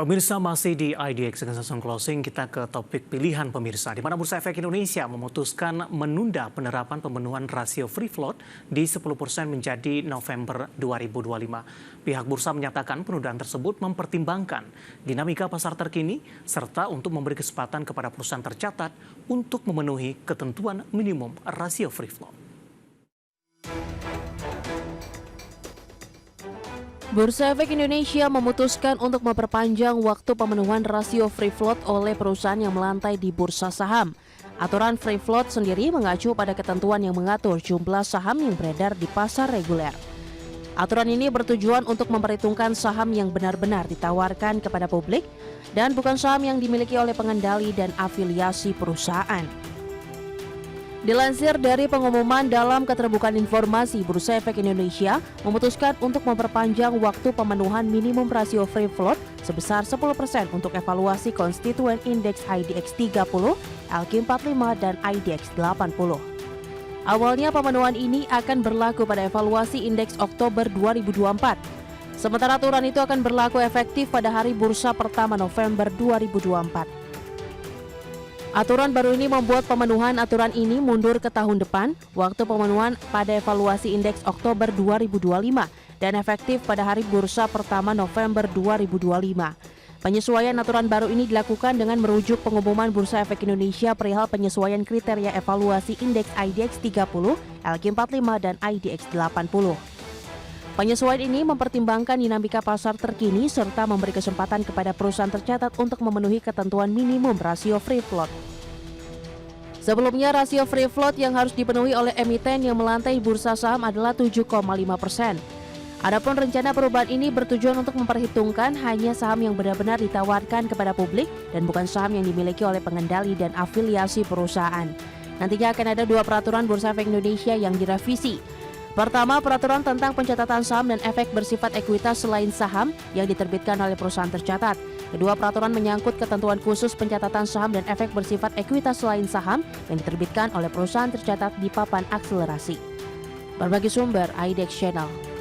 Pemirsa, masih di IDX Transaction Closing, kita ke topik pilihan pemirsa, di mana Bursa Efek Indonesia memutuskan menunda penerapan pemenuhan rasio free float di 10% menjadi November 2025. Pihak bursa menyatakan penundaan tersebut mempertimbangkan dinamika pasar terkini serta untuk memberi kesempatan kepada perusahaan tercatat untuk memenuhi ketentuan minimum rasio free float. Bursa Efek Indonesia memutuskan untuk memperpanjang waktu pemenuhan rasio free float oleh perusahaan yang melantai di bursa saham. Aturan free float sendiri mengacu pada ketentuan yang mengatur jumlah saham yang beredar di pasar reguler. Aturan ini bertujuan untuk memperhitungkan saham yang benar-benar ditawarkan kepada publik dan bukan saham yang dimiliki oleh pengendali dan afiliasi perusahaan. Dilansir dari pengumuman dalam keterbukaan informasi, Bursa Efek Indonesia memutuskan untuk memperpanjang waktu pemenuhan minimum rasio free float sebesar 10% untuk evaluasi konstituen indeks IDX 30, LQ 45, dan IDX 80. Awalnya pemenuhan ini akan berlaku pada evaluasi indeks Oktober 2024. Sementara aturan itu akan berlaku efektif pada hari bursa pertama November 2024. Aturan baru ini membuat pemenuhan aturan ini mundur ke tahun depan, waktu pemenuhan pada evaluasi indeks Oktober 2025 dan efektif pada hari bursa pertama November 2025. Penyesuaian aturan baru ini dilakukan dengan merujuk pengumuman Bursa Efek Indonesia perihal penyesuaian kriteria evaluasi indeks IDX 30, LQ 45, dan IDX 80. Penyesuaian ini mempertimbangkan dinamika pasar terkini serta memberi kesempatan kepada perusahaan tercatat untuk memenuhi ketentuan minimum rasio free float. Sebelumnya, rasio free float yang harus dipenuhi oleh emiten yang melantai bursa saham adalah 7,5%. Adapun rencana perubahan ini bertujuan untuk memperhitungkan hanya saham yang benar-benar ditawarkan kepada publik dan bukan saham yang dimiliki oleh pengendali dan afiliasi perusahaan. Nantinya akan ada dua peraturan Bursa Efek Indonesia yang direvisi. Pertama, peraturan tentang pencatatan saham dan efek bersifat ekuitas selain saham yang diterbitkan oleh perusahaan tercatat. Kedua, peraturan menyangkut ketentuan khusus pencatatan saham dan efek bersifat ekuitas selain saham yang diterbitkan oleh perusahaan tercatat di papan akselerasi. Berbagai sumber IDX Channel.